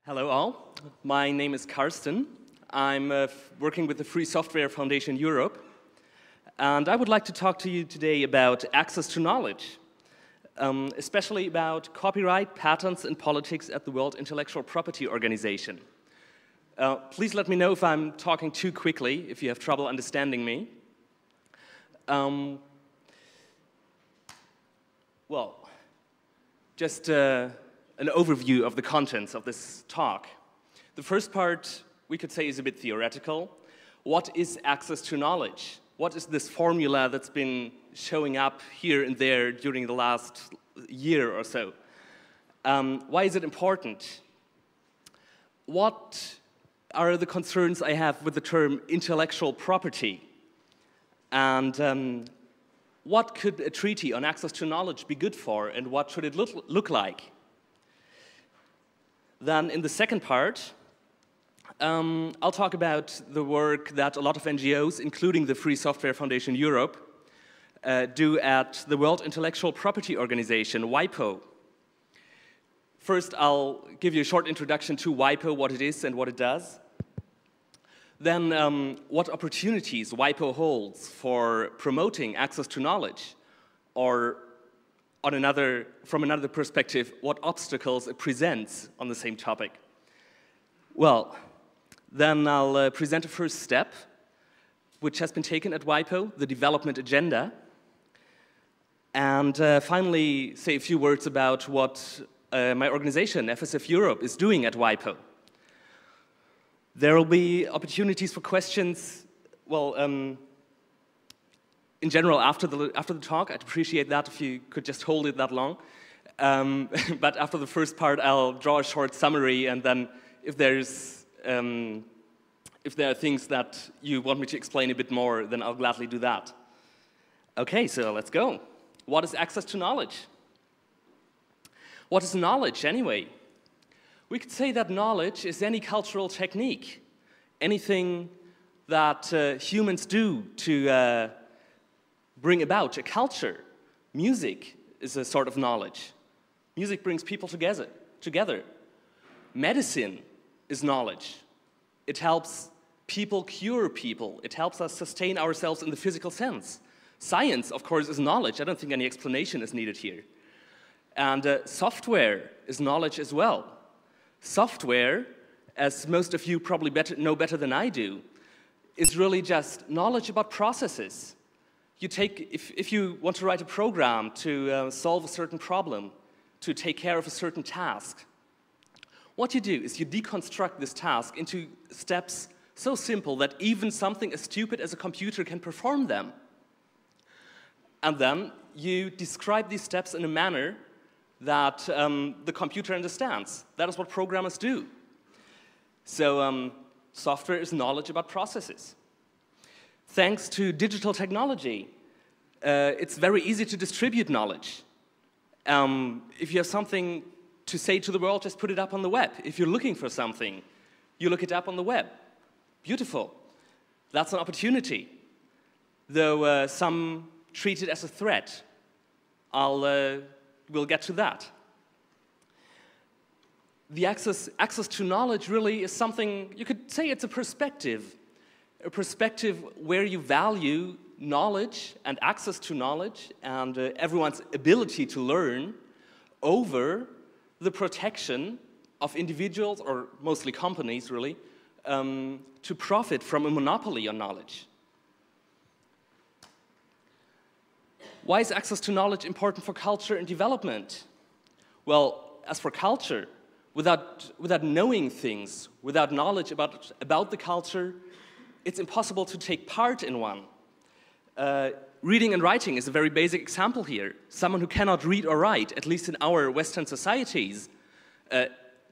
Hello all, my name is Karsten. I'm working with the Free Software Foundation Europe, and I would like to talk to you today about access to knowledge, especially about copyright, patents, and politics at the World Intellectual Property Organization. Please let me know if I'm talking too quickly, if you have trouble understanding me. Well, just an overview of the contents of this talk. The first part, we could say, is a bit theoretical. What is access to knowledge? What is this formula that's been showing up here and there during the last year or so? Why is it important? What are the concerns I have with the term intellectual property? And what could a treaty on access to knowledge be good for, and what should it look like? Then in the second part, I'll talk about the work that a lot of NGOs, including the Free Software Foundation Europe, do at the World Intellectual Property Organization, WIPO. First, I'll give you a short introduction to WIPO, what it is and what it does. Then, what opportunities WIPO holds for promoting access to knowledge, or from another perspective, what obstacles it presents on the same topic. Well, then I'll present a first step, which has been taken at WIPO, the development agenda, and finally say a few words about what my organization, FSF Europe, is doing at WIPO. There will be opportunities for questions, well, in general, after the talk. I'd appreciate that if you could just hold it that long. But after the first part, I'll draw a short summary, and then if there are things that you want me to explain a bit more, then I'll gladly do that. Okay, so let's go. What is access to knowledge? What is knowledge, anyway? We could say that knowledge is any cultural technique, anything that humans do to bring about a culture. Music is a sort of knowledge. Music brings people together. Medicine is knowledge. It helps people cure people. It helps us sustain ourselves in the physical sense. Science, of course, is knowledge. I don't think any explanation is needed here. And software is knowledge as well. Software, as most of you probably know better than I do, is really just knowledge about processes. If you want to write a program to solve a certain problem, to take care of a certain task, what you do is you deconstruct this task into steps so simple that even something as stupid as a computer can perform them. And then you describe these steps in a manner that the computer understands. That is what programmers do. So software is knowledge about processes. Thanks to digital technology, it's very easy to distribute knowledge. If you have something to say to the world, just put it up on the web. If you're looking for something, you look it up on the web. Beautiful. That's an opportunity. Though some treat it as a threat. We'll get to that. The access to knowledge really is something, you could say it's a perspective where you value knowledge and access to knowledge and everyone's ability to learn over the protection of individuals, or mostly companies really, to profit from a monopoly on knowledge. Why is access to knowledge important for culture and development? Well, as for culture, without knowing things, without knowledge about the culture, it's impossible to take part in one. Reading and writing is a very basic example here. Someone who cannot read or write, at least in our Western societies,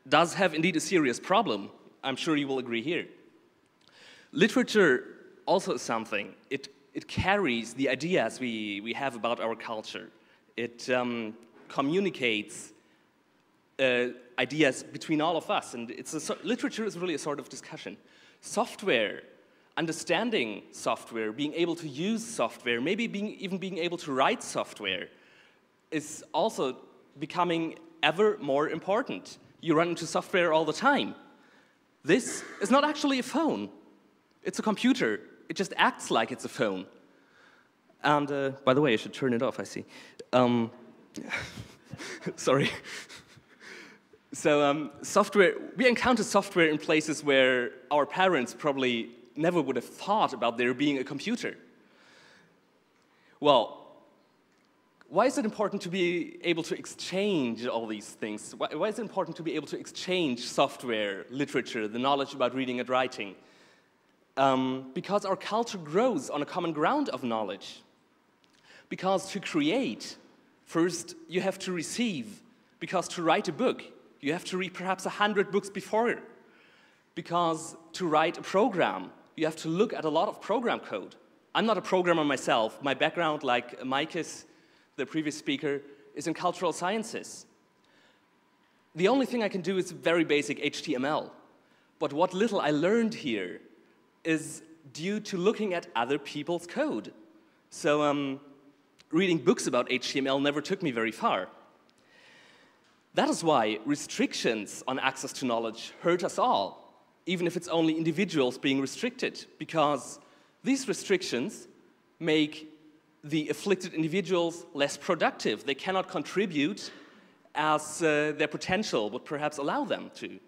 does have indeed a serious problem. I'm sure you will agree here. Literature also is something. It carries the ideas we have about our culture. It communicates ideas between all of us, and literature is really a sort of discussion. Software, understanding software, being able to use software, maybe even being able to write software, is also becoming ever more important. You run into software all the time. This is not actually a phone. It's a computer. It just acts like it's a phone. And by the way, I should turn it off, I see. Sorry. So software, we encounter software in places where our parents probably never would have thought about there being a computer. Well, why is it important to be able to exchange all these things? Why is it important to be able to exchange software, literature, the knowledge about reading and writing? Because our culture grows on a common ground of knowledge. Because to create, first you have to receive. Because to write a book, you have to read perhaps 100 books before. Because to write a program, you have to look at a lot of program code. I'm not a programmer myself. My background, like Mike's, the previous speaker, is in cultural sciences. The only thing I can do is very basic HTML. But what little I learned here is due to looking at other people's code. So reading books about HTML never took me very far. That is why restrictions on access to knowledge hurt us all, even if it's only individuals being restricted, because these restrictions make the afflicted individuals less productive. They cannot contribute as their potential would perhaps allow them to.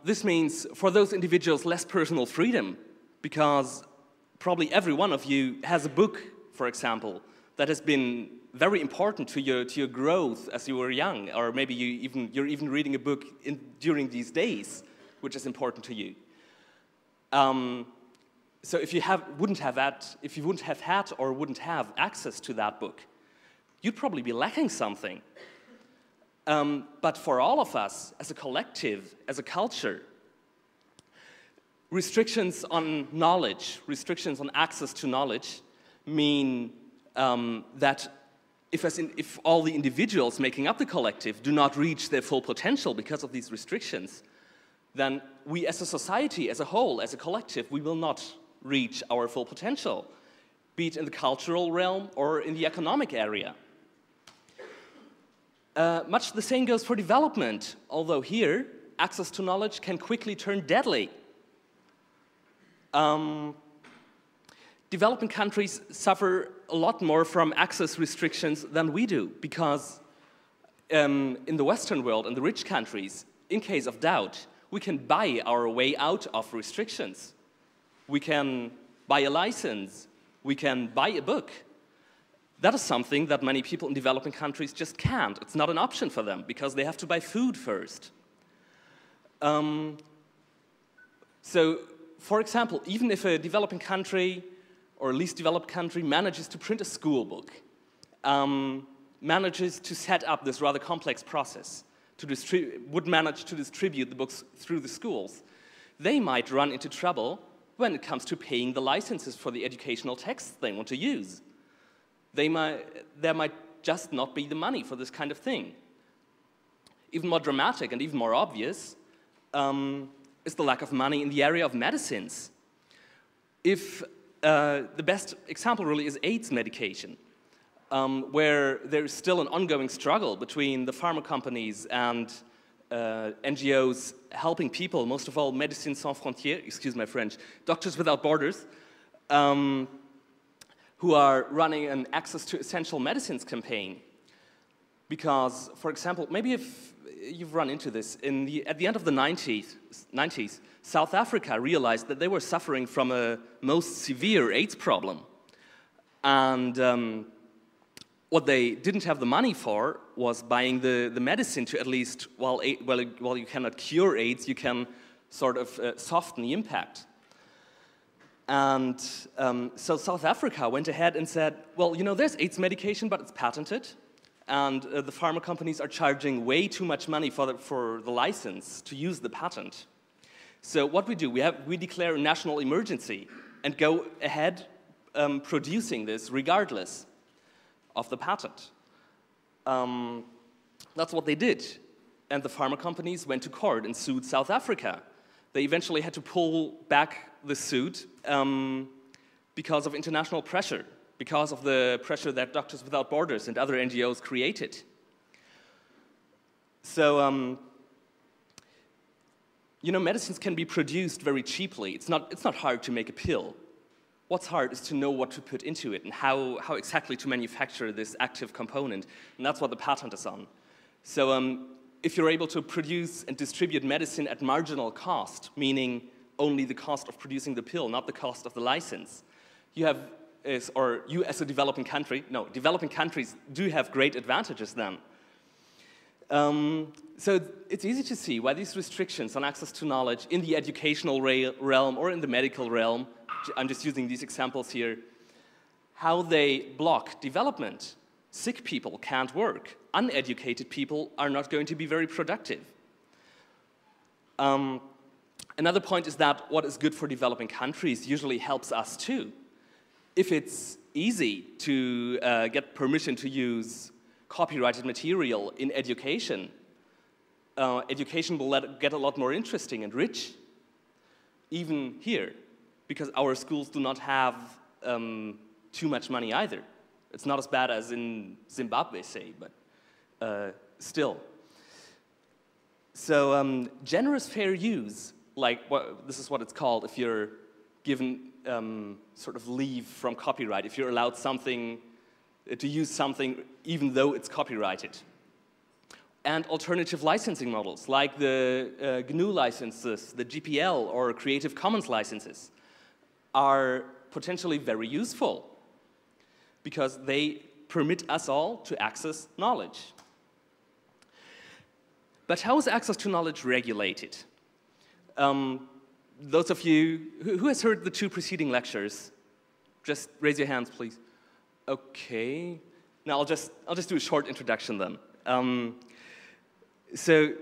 This means, for those individuals, less personal freedom, because probably every one of you has a book, for example, that has been very important to your growth as you were young, or maybe you're even reading a book during these days, which is important to you. So if you wouldn't have had or wouldn't have access to that book, you'd probably be lacking something. But for all of us, as a collective, as a culture, restrictions on knowledge, restrictions on access to knowledge, mean that if all the individuals making up the collective do not reach their full potential because of these restrictions, then we as a society, as a whole, as a collective, we will not reach our full potential, be it in the cultural realm or in the economic area. Much the same goes for development, although here, access to knowledge can quickly turn deadly. Developing countries suffer a lot more from access restrictions than we do, because in the Western world, in the rich countries, in case of doubt, we can buy our way out of restrictions. We can buy a license. We can buy a book. That is something that many people in developing countries just can't. It's not an option for them, because they have to buy food first. So, for example, even if a developing country or a least developed country manages to print a school book, manages to set up this rather complex process, would manage to distribute the books through the schools, they might run into trouble when it comes to paying the licenses for the educational texts they want to use. There might just not be the money for this kind of thing. Even more dramatic and even more obvious is the lack of money in the area of medicines. If the best example really is AIDS medication, where there is still an ongoing struggle between the pharma companies and NGOs helping people, most of all Médecins Sans Frontières, excuse my French, Doctors Without Borders, who are running an access to essential medicines campaign. Because, for example, maybe if you've run into this, at the end of the 90s, South Africa realized that they were suffering from a most severe AIDS problem. And what they didn't have the money for was buying the medicine to at least, while you cannot cure AIDS, you can sort of soften the impact. And so South Africa went ahead and said, well, you know, there's AIDS medication, but it's patented. And the pharma companies are charging way too much money for the license to use the patent. So what we do, we declare a national emergency and go ahead producing this regardless of the patent. That's what they did. And the pharma companies went to court and sued South Africa. They eventually had to pull back the suit because of international pressure, because of the pressure that Doctors Without Borders and other NGOs created. So, you know, medicines can be produced very cheaply. It's not hard to make a pill. What's hard is to know what to put into it and how exactly to manufacture this active component, and that's what the patent is on. So if you're able to produce and distribute medicine at marginal cost, meaning only the cost of producing the pill, not the cost of the license, you as a developing country, no, developing countries do have great advantages then. So it's easy to see why these restrictions on access to knowledge in the educational realm or in the medical realm, I'm just using these examples here, how they block development. Sick people can't work. Uneducated people are not going to be very productive. Another point is that what is good for developing countries usually helps us too. If it's easy to get permission to use copyrighted material in education, education will get a lot more interesting and rich, even here, because our schools do not have too much money either. It's not as bad as in Zimbabwe, say, but still. So generous fair use, this is what it's called if you're given sort of leave from copyright, if you're allowed to use something even though it's copyrighted. And alternative licensing models, like the GNU licenses, the GPL, or Creative Commons licenses, are potentially very useful because they permit us all to access knowledge. But how is access to knowledge regulated? Those of you, who has heard the 2 preceding lectures? Just raise your hands, please. Okay. Now I'll just do a short introduction then. So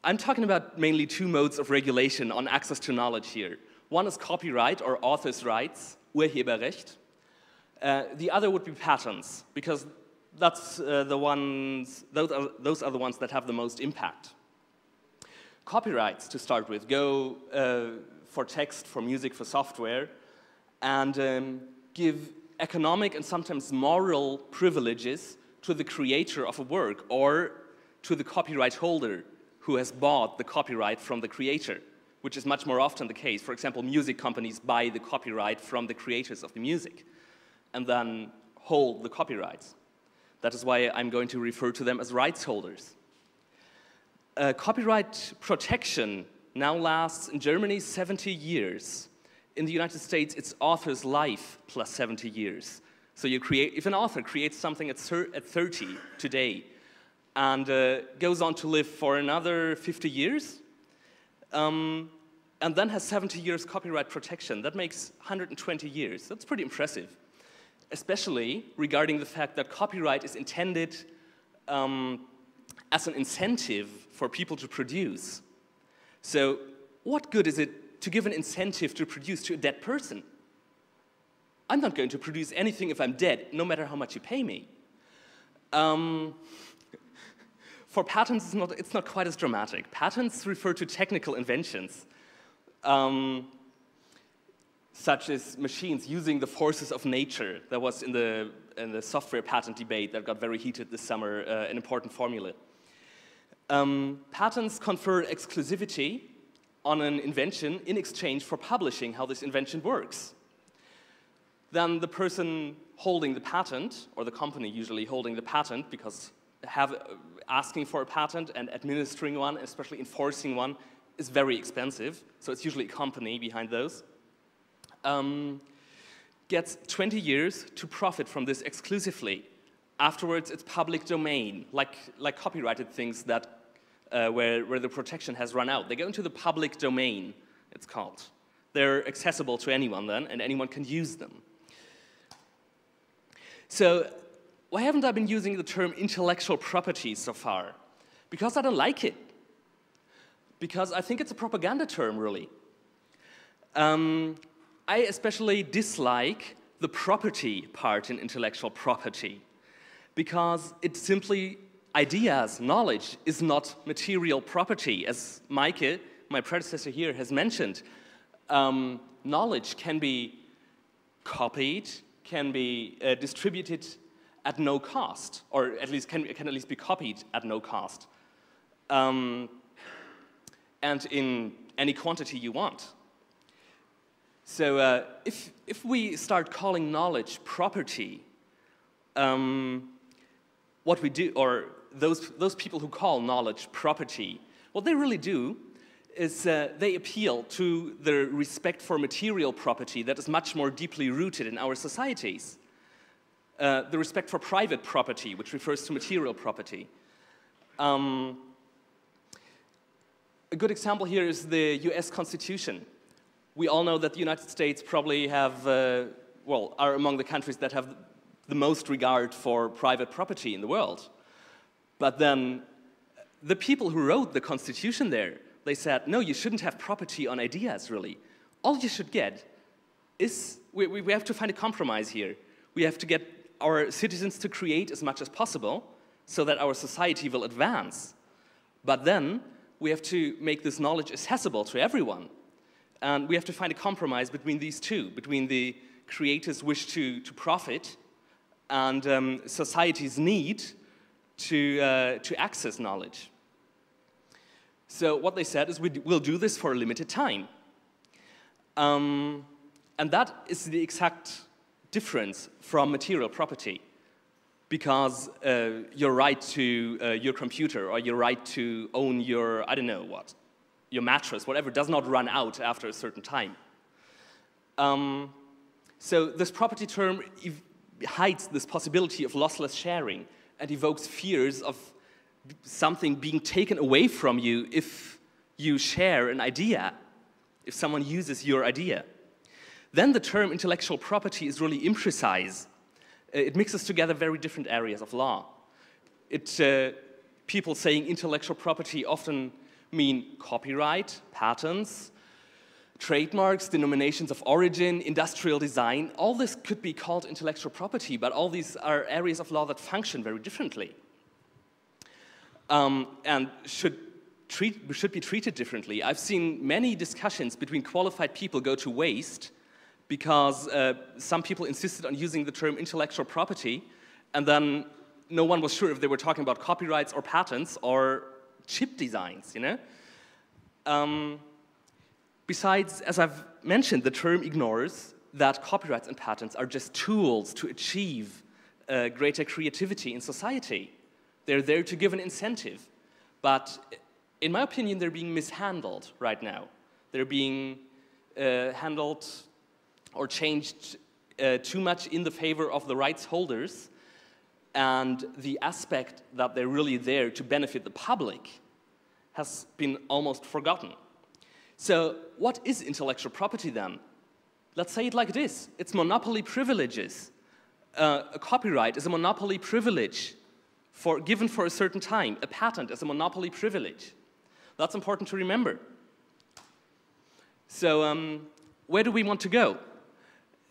I'm talking about mainly 2 modes of regulation on access to knowledge here. One is copyright or author's rights, Urheberrecht. The other would be patents, because that's those are the ones that have the most impact. Copyrights, to start with, go for text, for music, for software, and give economic and sometimes moral privileges to the creator of a work or to the copyright holder who has bought the copyright from the creator, which is much more often the case. For example, music companies buy the copyright from the creators of the music and then hold the copyrights. That is why I'm going to refer to them as rights holders. Copyright protection now lasts in Germany 70 years. In the United States, it's author's life plus 70 years. So if an author creates something at 30 today and goes on to live for another 50 years, and then has 70 years copyright protection, that makes 120 years. That's pretty impressive, especially regarding the fact that copyright is intended as an incentive for people to produce. So what good is it to give an incentive to produce to a dead person? I'm not going to produce anything if I'm dead, no matter how much you pay me. For patents, it's not quite as dramatic. Patents refer to technical inventions, such as machines using the forces of nature. That was in the software patent debate that got very heated this summer, an important formula. Patents confer exclusivity on an invention in exchange for publishing how this invention works. Then the person holding the patent, or the company usually holding the patent, because asking for a patent and administering one, especially enforcing one, is very expensive. So it's usually a company behind those. Gets 20 years to profit from this exclusively. Afterwards, it's public domain, like copyrighted things that where the protection has run out. They go into the public domain, it's called. They're accessible to anyone then, and anyone can use them. So why haven't I been using the term intellectual property so far? Because I don't like it. Because I think it's a propaganda term, really. I especially dislike the property part in intellectual property, because it's simply ideas, knowledge is not material property. As Maike, my predecessor here, has mentioned, knowledge can be copied, can be distributed at no cost, or at least can at least be copied at no cost, and in any quantity you want. So if we start calling knowledge property, what we do, or those people who call knowledge property, what they really do is they appeal to the respect for material property that is much more deeply rooted in our societies. The respect for private property, which refers to material property. A good example here is the US Constitution. We all know that the United States probably have, are among the countries that have the most regard for private property in the world. But then the people who wrote the Constitution there, they said, no, you shouldn't have property on ideas, really. All you should get is, we have to find a compromise here. We have to get our citizens to create as much as possible so that our society will advance. But then we have to make this knowledge accessible to everyone. And we have to find a compromise between these two, between the creators' wish to profit and society's need to access knowledge. So what they said is we'll do this for a limited time. And that is the exact difference from material property, because your right to your computer or your right to own your, I don't know what, your mattress, whatever, does not run out after a certain time. So this property term hides this possibility of lossless sharing and evokes fears of something being taken away from you if you share an idea, if someone uses your idea. Then the term intellectual property is really imprecise. It mixes together very different areas of law. People saying intellectual property often mean copyright, patents, trademarks, denominations of origin, industrial design. All this could be called intellectual property, but all these are areas of law that function very differently. And should be treated differently. I've seen many discussions between qualified people go to waste because some people insisted on using the term intellectual property, and then no one was sure if they were talking about copyrights or patents or chip designs, you know? Besides, as I've mentioned, the term ignores that copyrights and patents are just tools to achieve greater creativity in society. They're there to give an incentive. But in my opinion, they're being mishandled right now. They're being handled or changed too much in the favor of the rights holders, and the aspect that they're really there to benefit the public has been almost forgotten. So what is intellectual property then? Let's say it like this. It's monopoly privileges. A copyright is a monopoly privilege given for a certain time. A patent is a monopoly privilege. That's important to remember. So where do we want to go?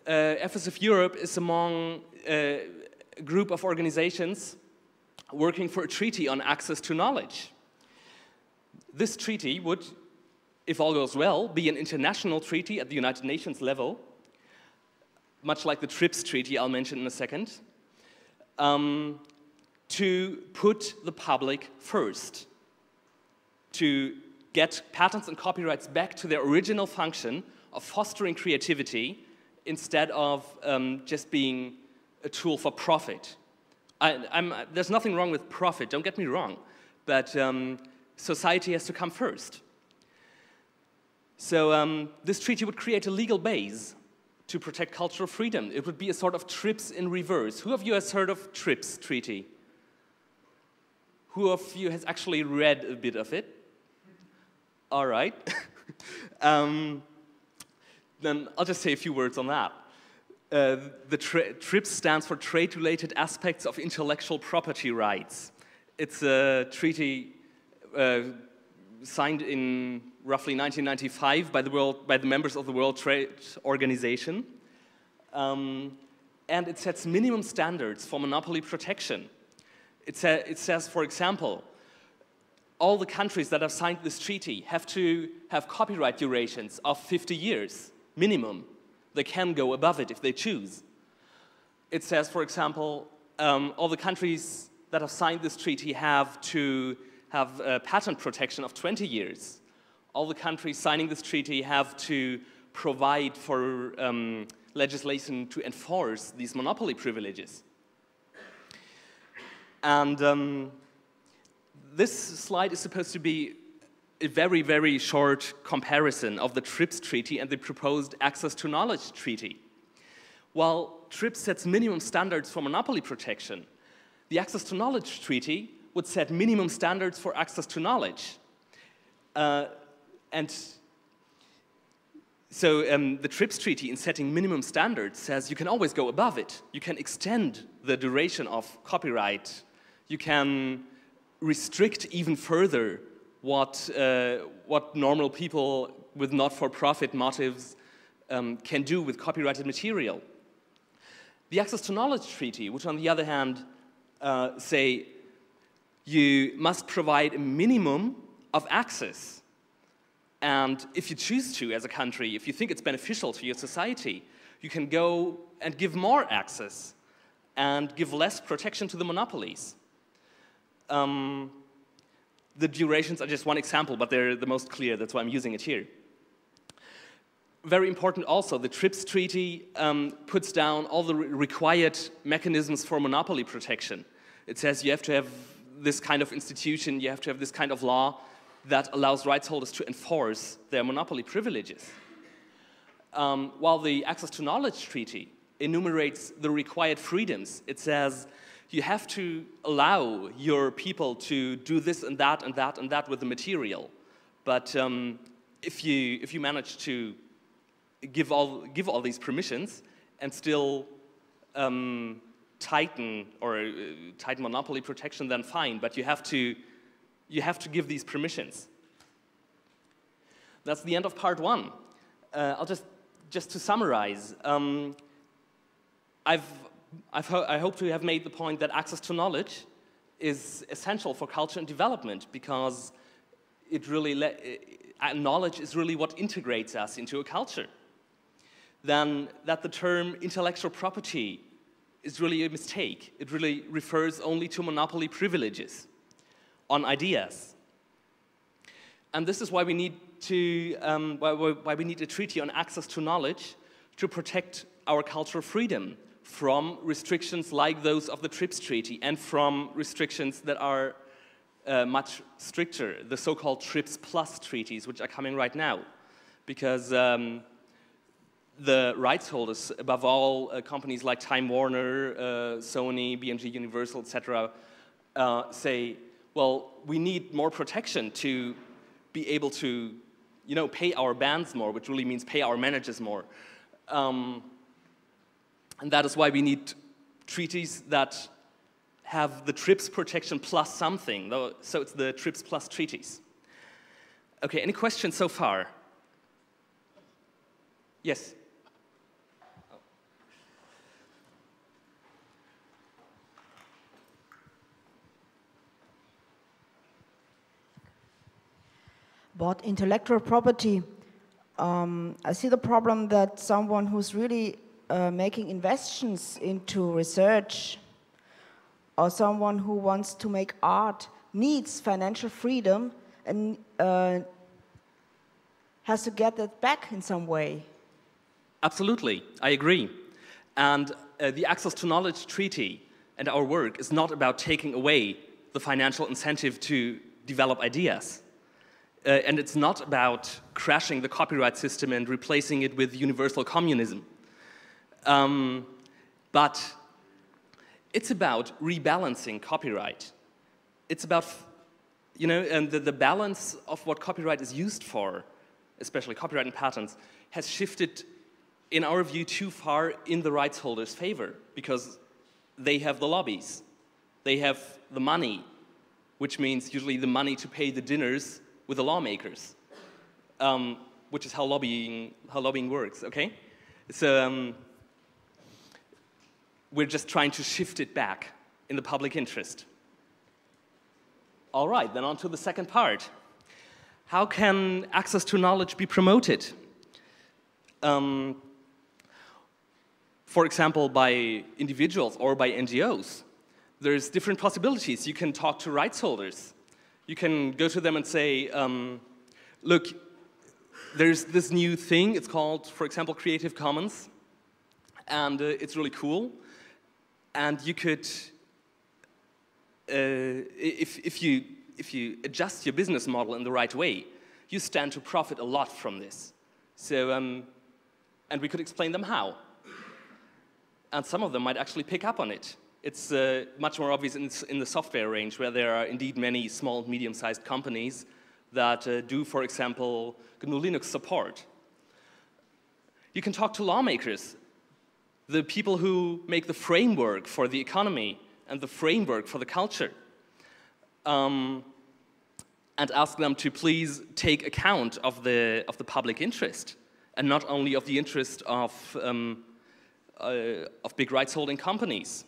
FSF Europe is among a group of organizations working for a treaty on access to knowledge. This treaty would, if all goes well, be an international treaty at the United Nations level, much like the TRIPS treaty I'll mention in a second, to put the public first, to get patents and copyrights back to their original function of fostering creativity instead of just being a tool for profit. There's nothing wrong with profit, don't get me wrong, but society has to come first. So this treaty would create a legal base to protect cultural freedom. It would be a sort of TRIPS in reverse. Who of you has heard of TRIPS treaty? Who of you has actually read a bit of it? All right. Then I'll just say a few words on that. The TRIPS stands for Trade-Related Aspects of Intellectual Property Rights. It's a treaty signed in roughly 1995 by the members of the World Trade Organization. And it sets minimum standards for monopoly protection. It says, for example, all the countries that have signed this treaty have to have copyright durations of 50 years, minimum. They can go above it if they choose. It says, for example, all the countries that have signed this treaty have to have patent protection of 20 years. All the countries signing this treaty have to provide for legislation to enforce these monopoly privileges. And this slide is supposed to be a very, very short comparison of the TRIPS treaty and the proposed Access to Knowledge treaty. While TRIPS sets minimum standards for monopoly protection, the Access to Knowledge treaty would set minimum standards for access to knowledge. And so the TRIPS treaty, in setting minimum standards, says you can always go above it. You can extend the duration of copyright. You can restrict even further what normal people with not-for-profit motives can do with copyrighted material. The Access to Knowledge treaty, which on the other hand say you must provide a minimum of access. And if you choose to, as a country, if you think it's beneficial to your society, you can go and give more access and give less protection to the monopolies. The durations are just one example, but they're the most clear. That's why I'm using it here. Very important also, the TRIPS treaty puts down all the required mechanisms for monopoly protection. It says you have to have this kind of institution, you have to have this kind of law that allows rights holders to enforce their monopoly privileges. While the Access to Knowledge treaty enumerates the required freedoms, it says you have to allow your people to do this and that and that and that with the material. But if you manage to give all these permissions and still tighten monopoly protection, then fine. But you have to give these permissions. That's the end of part one. I'll just to summarize. I hope to have made the point that access to knowledge is essential for culture and development, because it really knowledge is really what integrates us into a culture. Then that the term intellectual property is really a mistake. It really refers only to monopoly privileges on ideas. And this is why we need why we need a treaty on access to knowledge to protect our cultural freedom from restrictions like those of the TRIPS treaty and from restrictions that are much stricter, the so-called TRIPS plus treaties, which are coming right now. Because the rights holders, above all companies like Time Warner, Sony, BMG Universal, etc., say, well, we need more protection to be able to, pay our bands more, which really means pay our managers more. And that is why we need treaties that have the TRIPS protection plus something. So it's the TRIPS plus treaties. Okay, any questions so far? Yes? About intellectual property, I see the problem that someone who's really making investments into research, or someone who wants to make art, needs financial freedom and has to get that back in some way. Absolutely, I agree. And the Access to Knowledge Treaty and our work is not about taking away the financial incentive to develop ideas. And it's not about crashing the copyright system and replacing it with universal communism. But it's about rebalancing copyright. It's about, and the balance of what copyright is used for, especially copyright and patents, has shifted, in our view, too far in the rights holders' favor, because they have the lobbies. They have the money, which means usually the money to pay the dinners with the lawmakers, which is how lobbying works, okay? So we're just trying to shift it back in the public interest. All right, then on to the second part. How can access to knowledge be promoted? For example, by individuals or by NGOs. there's different possibilities. You can talk to rights holders. You can go to them and say, look, there's this new thing, it's called, for example, Creative Commons, and it's really cool. And you could, if you adjust your business model in the right way, you stand to profit a lot from this. So, and we could explain them how. And some of them might actually pick up on it. It's much more obvious in the software range, where there are indeed many small, medium-sized companies that do, for example, GNU Linux support. You can talk to lawmakers, the people who make the framework for the economy and the framework for the culture, and ask them to please take account of the public interest, and not only of the interest of big rights-holding companies.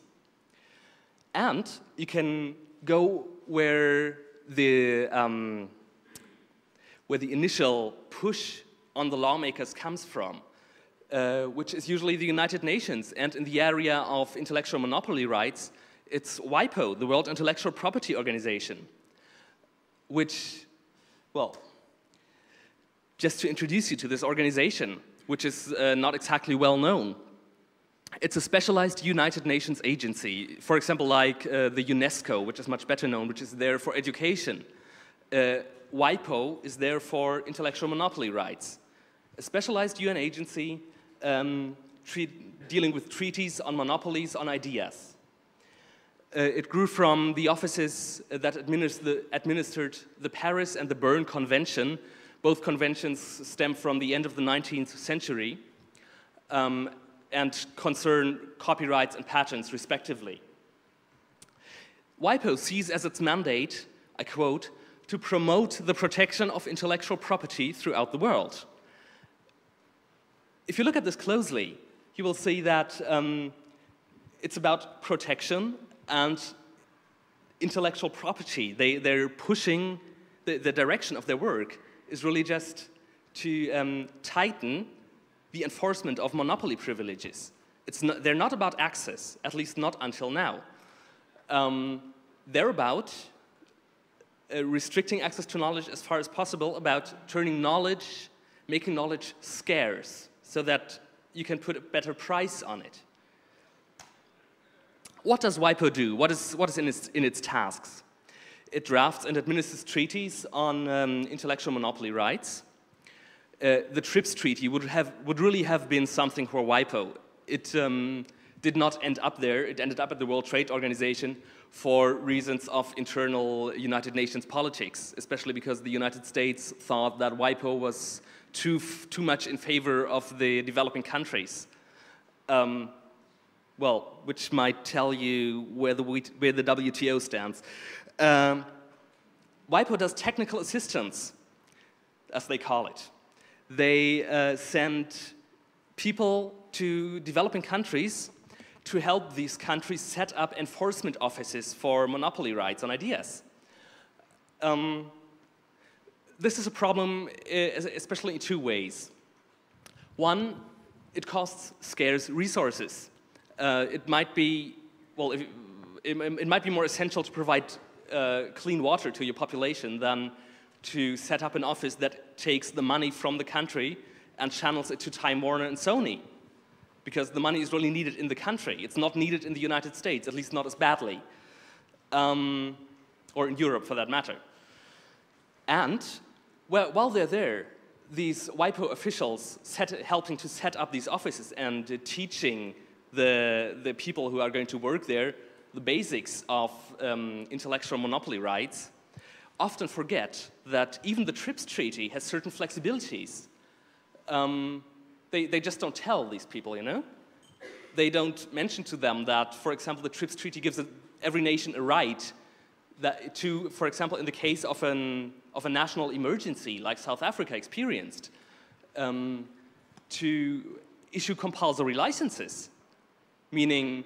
And you can go where the initial push on the lawmakers comes from, which is usually the United Nations. And in the area of intellectual monopoly rights, it's WIPO, the World Intellectual Property Organization, which, well, just to introduce you to this organization, which is not exactly well known. It's a specialized United Nations agency, for example, like the UNESCO, which is much better known, which is there for education. WIPO is there for intellectual monopoly rights. A specialized UN agency dealing with treaties on monopolies on ideas. It grew from the offices that administered the Paris and the Berne Convention. Both conventions stem from the end of the 19th century. And concern copyrights and patents, respectively. WIPO sees as its mandate, I quote, to promote the protection of intellectual property throughout the world. If you look at this closely, you will see that it's about protection and intellectual property. They're pushing, the direction of their work is really just to tighten the enforcement of monopoly privileges. They're not about access, at least not until now. They're about restricting access to knowledge as far as possible, about turning knowledge, making knowledge scarce, so that you can put a better price on it. What does WIPO do? What is in its tasks? It drafts and administers treaties on intellectual monopoly rights. The TRIPS treaty would really have been something for WIPO. It did not end up there. It ended up at the World Trade Organization for reasons of internal United Nations politics, especially because the United States thought that WIPO was too much in favor of the developing countries. Well, which might tell you where the WTO stands. WIPO does technical assistance, as they call it. They send people to developing countries to help these countries set up enforcement offices for monopoly rights on ideas. This is a problem, especially in two ways. One, it costs scarce resources. It might be, well, it might be more essential to provide clean water to your population than to set up an office that takes the money from the country and channels it to Time Warner and Sony. Because the money is really needed in the country. It's not needed in the United States, at least not as badly. Or in Europe, for that matter. And while they're there, these WIPO officials helping to set up these offices and teaching the people who are going to work there the basics of intellectual monopoly rights, often forget that even the TRIPS treaty has certain flexibilities. They just don't tell these people, you know? They don't mention to them that, for example, the TRIPS treaty gives every nation a right that to, for example, in the case of a national emergency like South Africa experienced, to issue compulsory licenses, meaning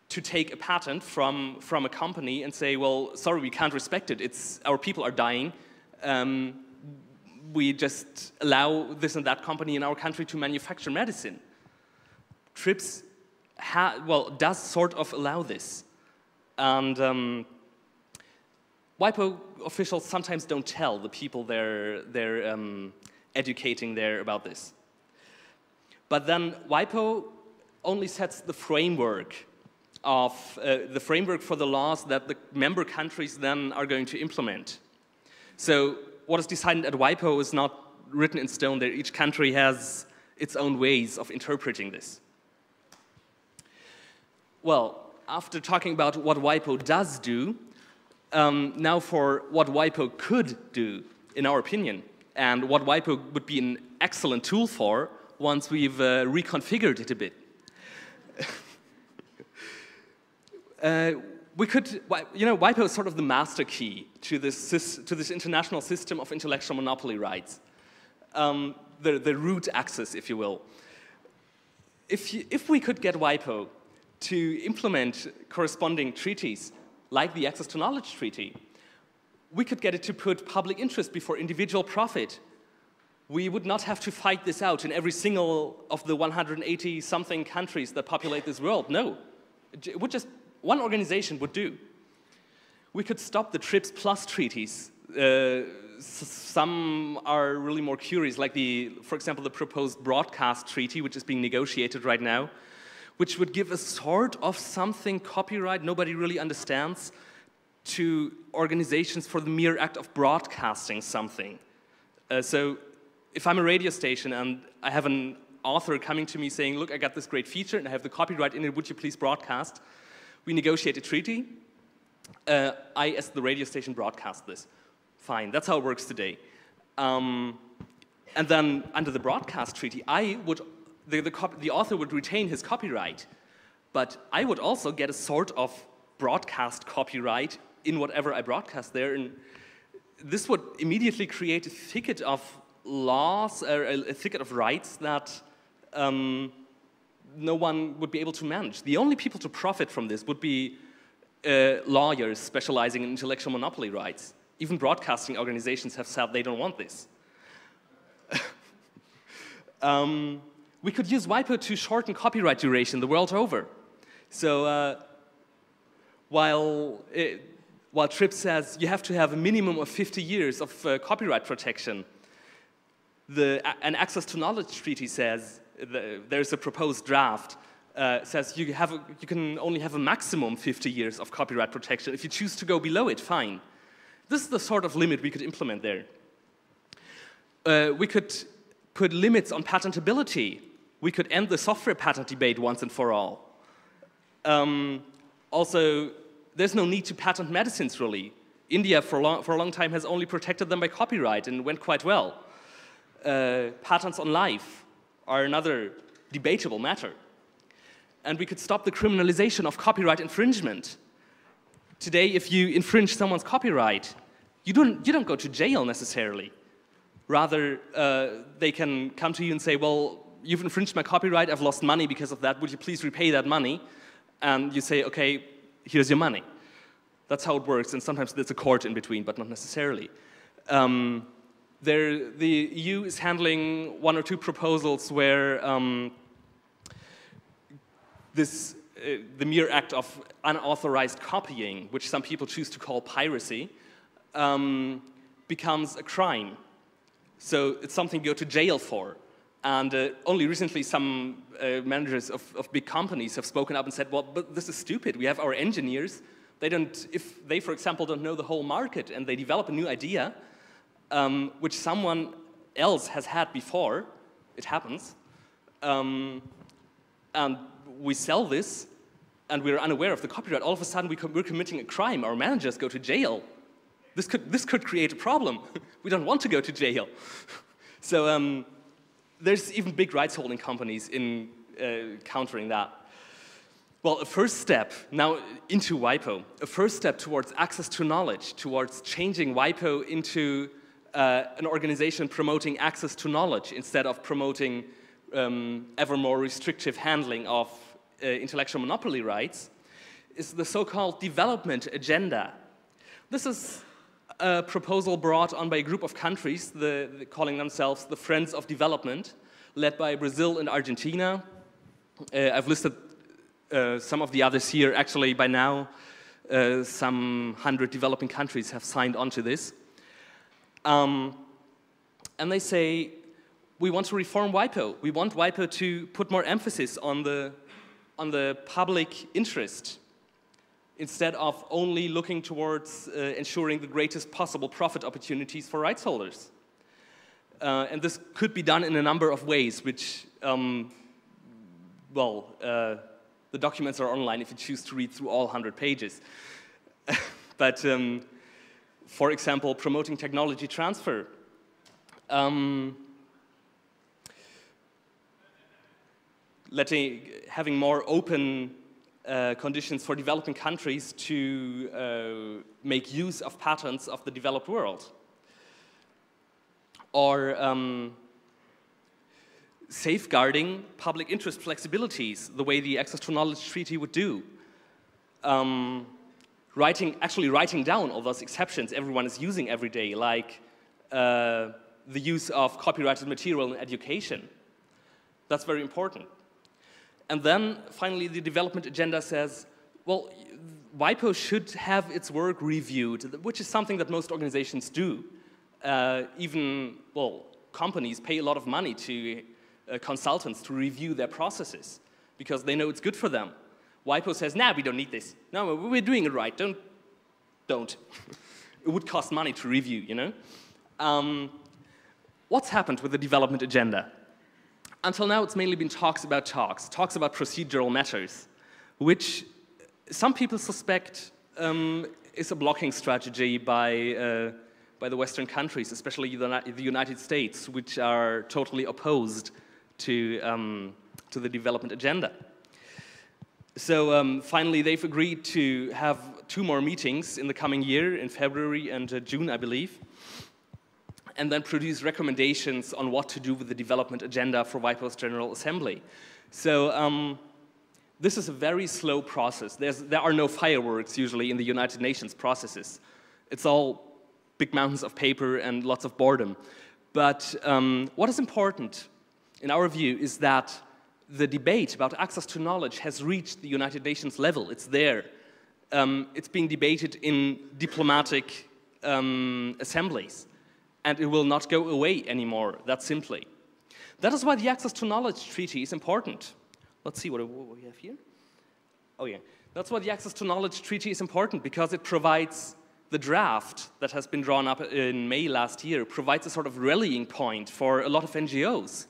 to take a patent from a company and say, well, sorry, we can't respect it. Our people are dying. We just allow this and that company in our country to manufacture medicine. TRIPS does sort of allow this. And WIPO officials sometimes don't tell the people they're educating there about this. But then WIPO only sets the framework of the framework for the laws that the member countries then are going to implement. So what is decided at WIPO is not written in stone there. Each country has its own ways of interpreting this. Well, after talking about what WIPO does do, now for what WIPO could do, in our opinion, and what WIPO would be an excellent tool for once we've reconfigured it a bit. WIPO is sort of the master key to this international system of intellectual monopoly rights, the root axis, if you will. If we could get WIPO to implement corresponding treaties, like the Access to Knowledge Treaty, we could get it to put public interest before individual profit. We would not have to fight this out in every single of the 180-something countries that populate this world. No, it would just, one organization would do. We could stop the TRIPS Plus treaties. Some are really more curious, like for example, the proposed broadcast treaty, which is being negotiated right now, which would give a sort of something copyright nobody really understands to organizations for the mere act of broadcasting something. So if I'm a radio station and I have an author coming to me saying, look, I got this great feature and I have the copyright in it, would you please broadcast? We negotiate a treaty. I, as the radio station, broadcast this. Fine, that's how it works today. And then under the broadcast treaty, the author would retain his copyright, but I would also get a sort of broadcast copyright in whatever I broadcast there, and this would immediately create a thicket of laws, or a thicket of rights that no one would be able to manage. The only people to profit from this would be lawyers specializing in intellectual monopoly rights. Even broadcasting organizations have said they don't want this. We could use WIPO to shorten copyright duration the world over. So while TRIPS says you have to have a minimum of 50 years of copyright protection, an Access to Knowledge Treaty says, there's a proposed draft, says you can only have a maximum 50 years of copyright protection. If you choose to go below it, fine. This is the sort of limit we could implement there. We could put limits on patentability. We could end the software patent debate once and for all. Also, there's no need to patent medicines, really. India, for a long time, has only protected them by copyright, and went quite well. Patents on life are another debatable matter. And we could stop the criminalization of copyright infringement. Today, if you infringe someone's copyright, you don't go to jail necessarily. Rather, they can come to you and say, well, you've infringed my copyright, I've lost money because of that, would you please repay that money? And you say, okay, here's your money. That's how it works, and sometimes there's a court in between, but not necessarily. The EU is handling one or two proposals where the mere act of unauthorized copying, which some people choose to call piracy, becomes a crime. So it's something you go to jail for. And only recently some managers of big companies have spoken up and said, well, but this is stupid. We have our engineers. If they, for example, don't know the whole market and they develop a new idea, which someone else has had before, it happens, and we sell this, and we're unaware of the copyright, all of a sudden we're committing a crime. Our managers go to jail. This could create a problem. We don't want to go to jail. So there's even big rights-holding companies in countering that. Well, a first step now into WIPO, a first step towards access to knowledge, towards changing WIPO into an organization promoting access to knowledge instead of promoting ever more restrictive handling of intellectual monopoly rights, is the so-called development agenda. This is a proposal brought on by a group of countries, calling themselves the Friends of Development, led by Brazil and Argentina. I've listed some of the others here. Actually, by now, some 100 developing countries have signed on to this. And they say, we want to reform WIPO. We want WIPO to put more emphasis on the public interest instead of only looking towards ensuring the greatest possible profit opportunities for rights holders. And this could be done in a number of ways, which, the documents are online if you choose to read through all 100 pages. But, for example, promoting technology transfer. Having more open conditions for developing countries to make use of patents of the developed world. Or safeguarding public interest flexibilities, the way the Access to Knowledge Treaty would do. Actually writing down all those exceptions everyone is using every day, like the use of copyrighted material in education. That's very important. And then, finally, the development agenda says, well, WIPO should have its work reviewed, which is something that most organizations do. Companies pay a lot of money to consultants to review their processes because they know it's good for them. WIPO says, nah, we don't need this. No, we're doing it right, don't. It would cost money to review, you know? What's happened with the development agenda? Until now, it's mainly been talks about procedural matters, which some people suspect is a blocking strategy by the Western countries, especially the United States, which are totally opposed to the development agenda. So finally, they've agreed to have 2 more meetings in the coming year, in February and June, I believe, and then produce recommendations on what to do with the development agenda for WIPO's General Assembly. So this is a very slow process. There are no fireworks usually in the United Nations processes. It's all big mountains of paper and lots of boredom. But what is important, in our view, is that the debate about access to knowledge has reached the United Nations level. It's there. It's being debated in diplomatic assemblies. And it will not go away anymore, that simply. That is why the Access to Knowledge Treaty is important. Let's see what we have here. Oh yeah, that's why the Access to Knowledge Treaty is important, because it provides the draft that has been drawn up in May last year, provides a sort of rallying point for a lot of NGOs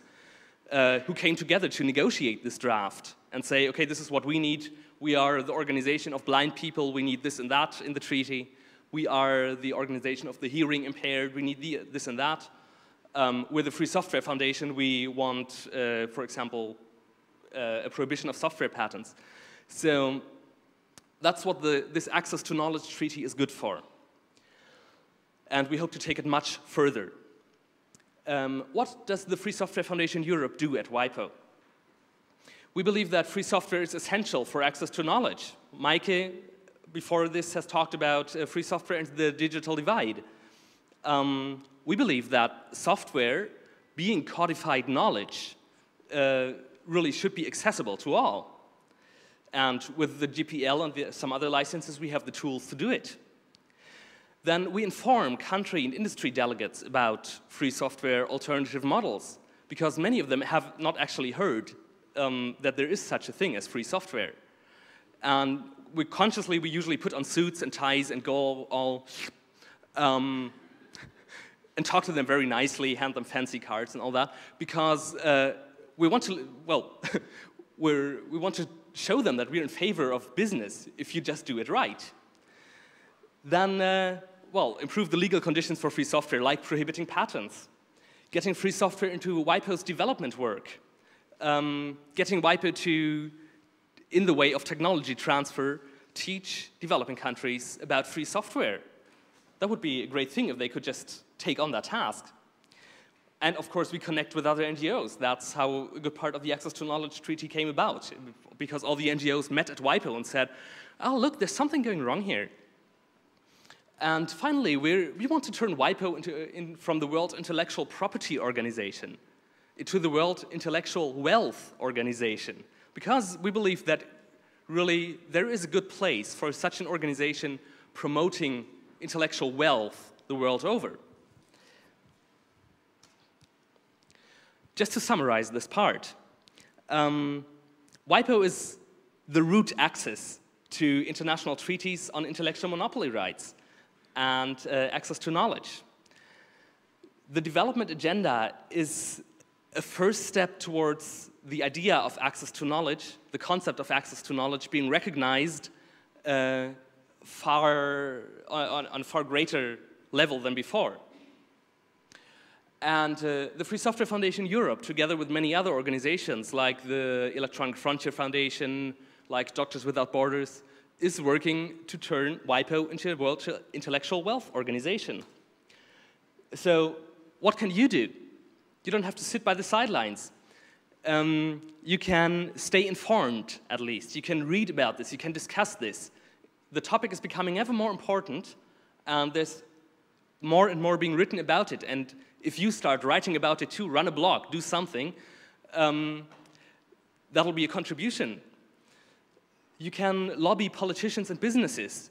who came together to negotiate this draft and say, okay, this is what we need. We are the organization of blind people. We need this and that in the treaty. We are the organization of the hearing impaired. We need this and that. With the Free Software Foundation, we want, for example, a prohibition of software patents. So that's what this Access to Knowledge Treaty is good for. And we hope to take it much further. What does the Free Software Foundation Europe do at WIPO? We believe that free software is essential for access to knowledge. Maike, before this, has talked about free software and the digital divide. We believe that software, being codified knowledge, really should be accessible to all. And with the GPL and some other licenses, we have the tools to do it. Then we inform country and industry delegates about free software alternative models, because many of them have not actually heard that there is such a thing as free software. And we usually put on suits and ties and go all, and talk to them very nicely, hand them fancy cards and all that, because we want to, we want to show them that we're in favor of business if you just do it right. Then, improve the legal conditions for free software, like prohibiting patents, getting free software into WIPO's development work, getting WIPO to, in the way of technology transfer, teach developing countries about free software. That would be a great thing if they could just take on that task. And of course, we connect with other NGOs. That's how a good part of the Access to Knowledge Treaty came about, because all the NGOs met at WIPO and said, oh, look, there's something going wrong here. And finally, we want to turn WIPO from the World Intellectual Property Organization into the World Intellectual Wealth Organization, because we believe that really, there is a good place for such an organization promoting intellectual wealth the world over. Just to summarize this part, WIPO is the root access to international treaties on intellectual monopoly rights and access to knowledge. The development agenda is a first step towards the idea of access to knowledge, the concept of access to knowledge being recognized on a far greater level than before. And the Free Software Foundation Europe, together with many other organizations like the Electronic Frontier Foundation, like Doctors Without Borders, is working to turn WIPO into a world intellectual wealth organization. So what can you do? You don't have to sit by the sidelines. You can stay informed, at least. You can read about this. You can discuss this. The topic is becoming ever more important, and there's more and more being written about it. And if you start writing about it too, run a blog, do something, that'll be a contribution. You can lobby politicians and businesses.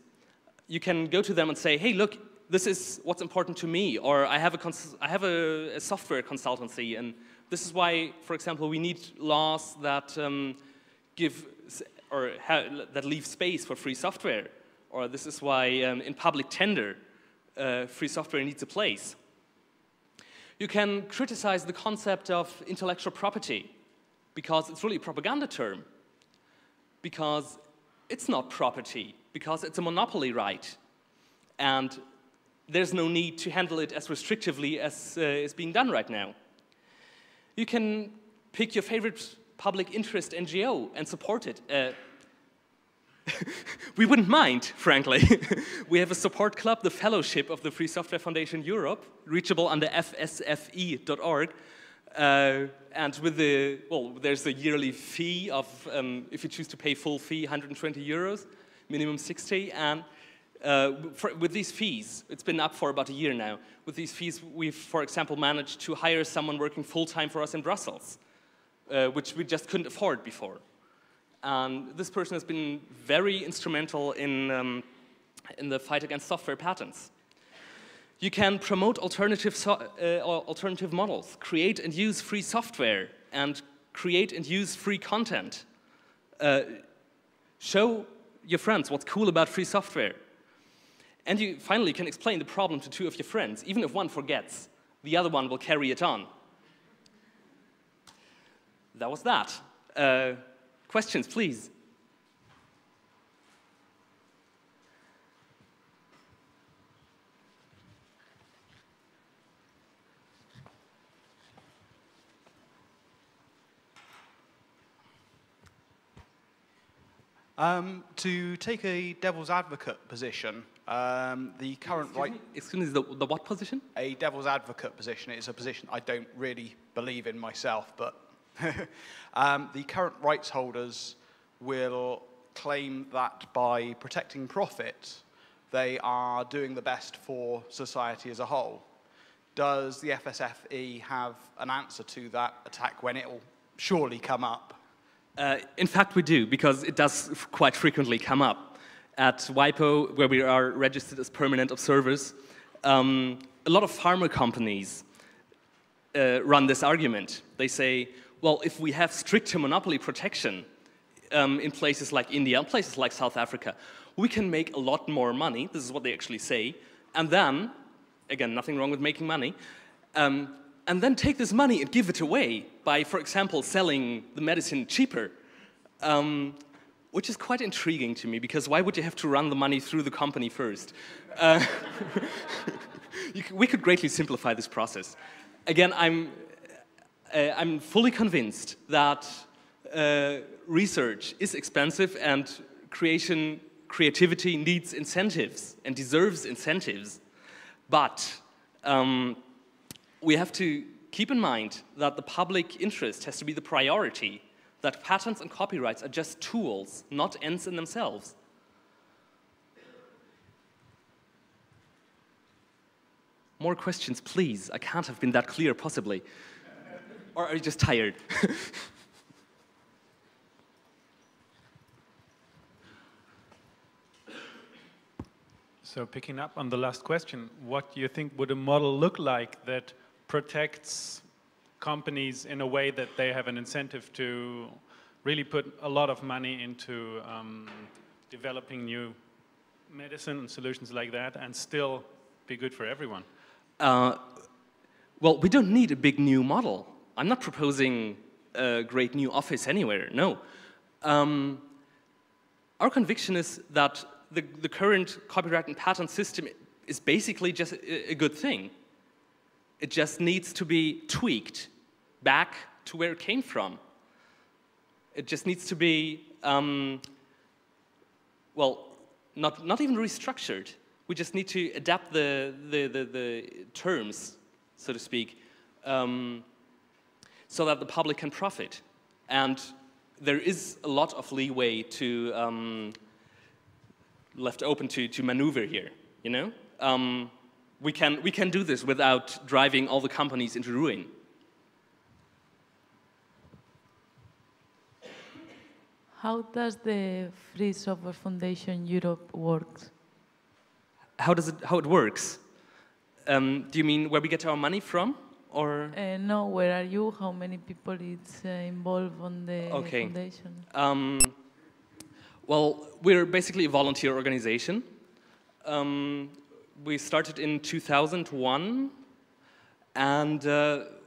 You can go to them and say, hey, look, this is what's important to me, or I have a software consultancy, and this is why, for example, we need laws that that leave space for free software, or this is why in public tender, free software needs a place. You can criticize the concept of intellectual property, because it's really a propaganda term, because it's not property, because it's a monopoly right, and there's no need to handle it as restrictively as is being done right now. You can pick your favorite public interest NGO and support it. We wouldn't mind, frankly. We have a support club, the Fellowship of the Free Software Foundation Europe, reachable under fsfe.org. And with the, well, there's a yearly fee of, if you choose to pay full fee, 120 euros, minimum 60. And with these fees, it's been up for about a year now. With these fees, we've, for example, managed to hire someone working full-time for us in Brussels, which we just couldn't afford before. And this person has been very instrumental in the fight against software patents. You can promote alternative models, create and use free software, and create and use free content. Show your friends what's cool about free software. And you finally can explain the problem to two of your friends. Even if one forgets, the other one will carry it on. That was that. Questions, please. To take a devil's advocate position, the current right... Excuse me, the what position? A devil's advocate position is a position I don't really believe in myself, but the current rights holders will claim that by protecting profit, they are doing the best for society as a whole. Does the FSFE have an answer to that attack when it will surely come up? In fact, we do, because it does quite frequently come up. At WIPO, where we are registered as permanent observers, a lot of pharma companies run this argument. They say, well, if we have stricter monopoly protection in places like India, and places like South Africa, we can make a lot more money. This is what they actually say. And then, again, nothing wrong with making money, and then take this money and give it away by, for example, selling the medicine cheaper, which is quite intriguing to me, because why would you have to run the money through the company first? We could greatly simplify this process. Again, I'm fully convinced that research is expensive, and creativity needs incentives and deserves incentives. But we have to keep in mind that the public interest has to be the priority, that patents and copyrights are just tools, not ends in themselves. More questions, please. I can't have been that clear, possibly. Or are you just tired? So picking up on the last question, what do you think would a model look like that protects companies in a way that they have an incentive to really put a lot of money into developing new medicine and solutions like that and still be good for everyone? Well, we don't need a big new model. I'm not proposing a great new office anywhere, no. Our conviction is that the current copyright and patent system is basically just a good thing. It just needs to be tweaked back to where it came from. It just needs to be, well, not even restructured. We just need to adapt the terms, so to speak, so that the public can profit. And there is a lot of leeway to left open to maneuver here. You know, we can do this without driving all the companies into ruin. How does the Free Software Foundation Europe work? How it works? Do you mean where we get our money from, or? No, where are you? How many people is involved on the foundation? Well, we're basically a volunteer organization. We started in 2001 and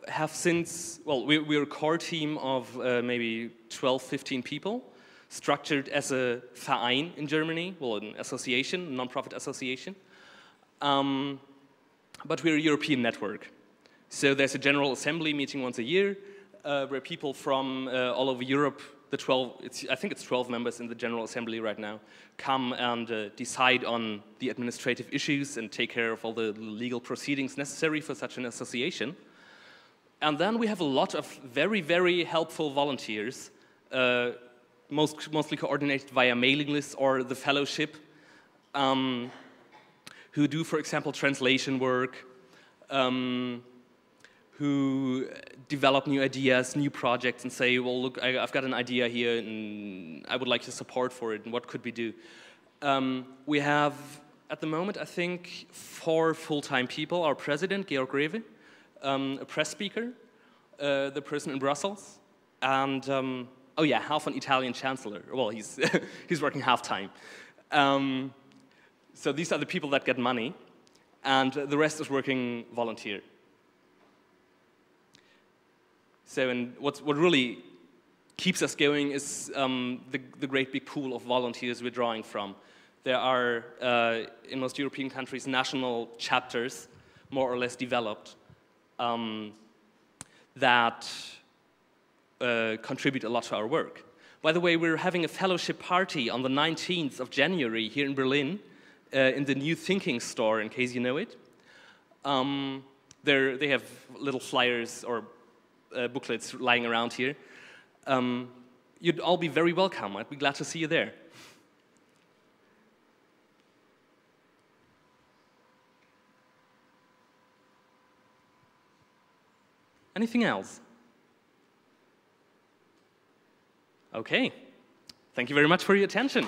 have since, well, we're a core team of maybe 12, 15 people, structured as a Verein in Germany, well, an association, a non-profit association. But we're a European network. So there's a General Assembly meeting once a year where people from all over Europe, I think it's 12 members in the General Assembly right now, come and decide on the administrative issues and take care of all the legal proceedings necessary for such an association. And then we have a lot of very, very helpful volunteers, mostly coordinated via mailing lists or the fellowship, who do, for example, translation work, who develop new ideas, new projects, and say, well, look, I've got an idea here, and I would like your support for it, and what could we do? We have, at the moment, I think, 4 full-time people. Our president, Georg Rewe, a press speaker, the person in Brussels, and, oh yeah, half an Italian chancellor. Well, he's, he's working half-time. So these are the people that get money, and the rest is working volunteer. So, and what really keeps us going is the great big pool of volunteers we're drawing from. There are, in most European countries, national chapters, more or less developed, that contribute a lot to our work. By the way, we're having a fellowship party on the 19th of January here in Berlin, in the New Thinking store, in case you know it. They have little flyers or booklets lying around here. You'd all be very welcome. I'd be glad to see you there. Anything else? Okay. Thank you very much for your attention.